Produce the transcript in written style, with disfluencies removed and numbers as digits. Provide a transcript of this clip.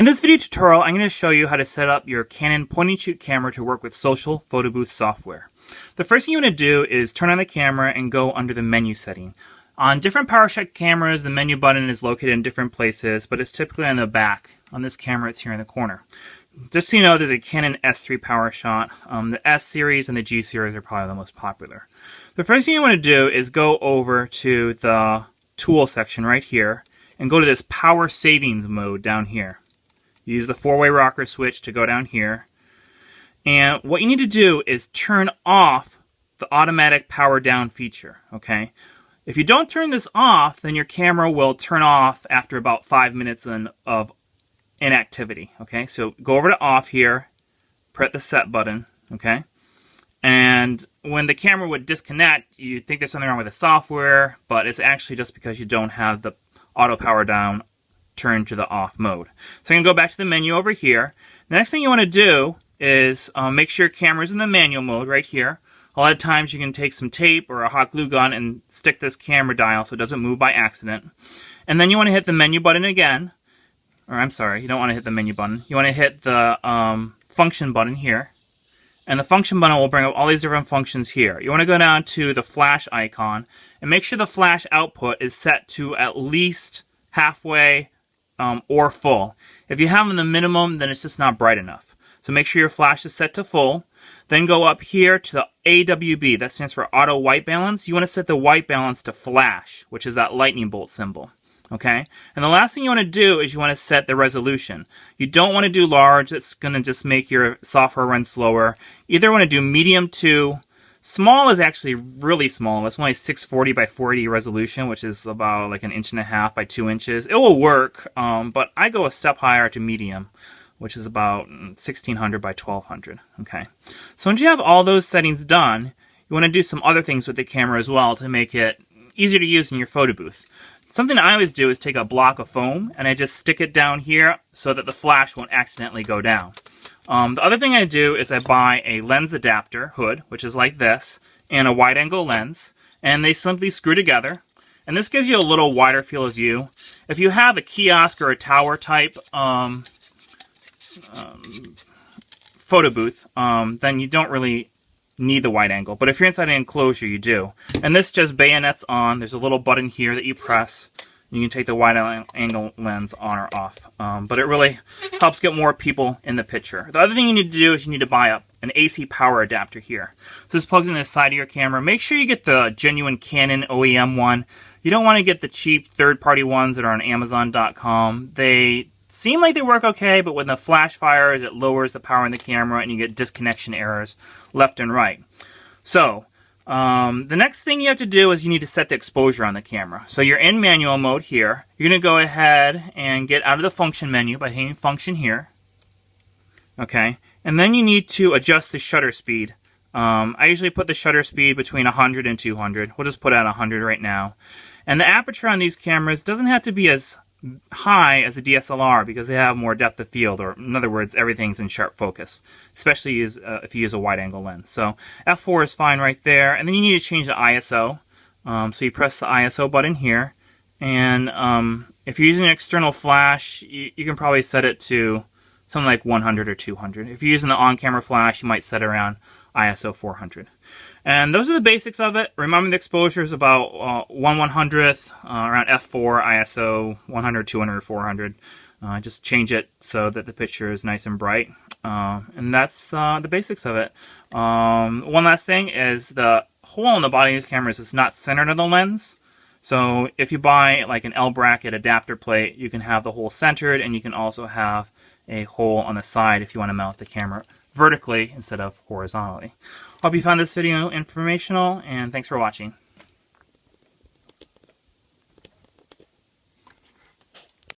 In this video tutorial, I'm going to show you how to set up your Canon point-and-shoot camera to work with Social Photo Booth software. The first thing you want to do is turn on the camera and go under the menu setting. On different PowerShot cameras, the menu button is located in different places, but it's typically on the back. On this camera, it's here in the corner. Just so you know, there's a Canon S3 PowerShot. The S series and the G series are probably the most popular. The first thing you want to do is go over to the tool section right here and go to this power savings mode down here. Use the four-way rocker switch to go down here. And what you need to do is turn off the automatic power down feature, okay? If you don't turn this off, then your camera will turn off after about 5 minutes of inactivity, okay? So go over to off here, press the set button, okay? And when the camera would disconnect, you think there's something wrong with the software, but it's actually just because you don't have the auto power down turn to the off mode. So I'm going to go back to the menu over here. The next thing you want to do is make sure your camera's in the manual mode right here. A lot of times you can take some tape or a hot glue gun and stick this camera dial so it doesn't move by accident. And then you want to hit the menu button again. Or I'm sorry, you don't want to hit the menu button. You want to hit the function button here. And the function button will bring up all these different functions here. You want to go down to the flash icon and make sure the flash output is set to at least halfway or full. If you have them in the minimum, then it's just not bright enough. So make sure your flash is set to full. Then go up here to the AWB. That stands for auto white balance. You want to set the white balance to flash, which is that lightning bolt symbol. Okay? And the last thing you want to do is you want to set the resolution. You don't want to do large. It's going to just make your software run slower. Either want to do medium to small is actually really small. It's only 640 by 480 resolution, which is about like 1.5 inches by 2 inches. It will work, but I go a step higher to medium, which is about 1600 by 1200. Okay. So once you have all those settings done, you want to do some other things with the camera as well to make it easier to use in your photo booth. Something I always do is take a block of foam and I just stick it down here so that the flash won't accidentally go down. The other thing I do is I buy a lens adapter hood, which is like this, and a wide-angle lens, and they simply screw together. And this gives you a little wider field of view. If you have a kiosk or a tower type photo booth, then you don't really need the wide angle. But if you're inside an enclosure, you do. And this just bayonets on. There's a little button here that you press. You can take the wide angle lens on or off. But it really helps get more people in the picture. The other thing you need to do is you need to buy an AC power adapter here. So this plugs into the side of your camera. Make sure you get the genuine Canon OEM one. You don't want to get the cheap third-party ones that are on Amazon.com. They seem like they work okay, but when the flash fires, it lowers the power in the camera and you get disconnection errors left and right. So the next thing you have to do is you need to set the exposure on the camera. So you're in manual mode here. You're going to go ahead and get out of the function menu by hitting function here. Okay, and then you need to adjust the shutter speed. I usually put the shutter speed between 100 and 200. We'll just put it at 100 right now. And the aperture on these cameras doesn't have to be as high as a DSLR because they have more depth of field, or in other words, everything's in sharp focus, especially if you use a wide-angle lens. So f4 is fine right there, and then you need to change the ISO. So you press the ISO button here, and if you're using an external flash, you can probably set it to something like 100 or 200. If you're using the on-camera flash, you might set it around ISO 400. And those are the basics of it. Remember, the exposure is about 1/100th, around f4, ISO 100, 200, 400. Just change it so that the picture is nice and bright. And that's the basics of it. One last thing is the hole in the body of these cameras is not centered on the lens. So if you buy like an L bracket adapter plate, you can have the hole centered, and you can also have a hole on the side if you want to mount the camera vertically instead of horizontally. Hope you found this video informational, and thanks for watching.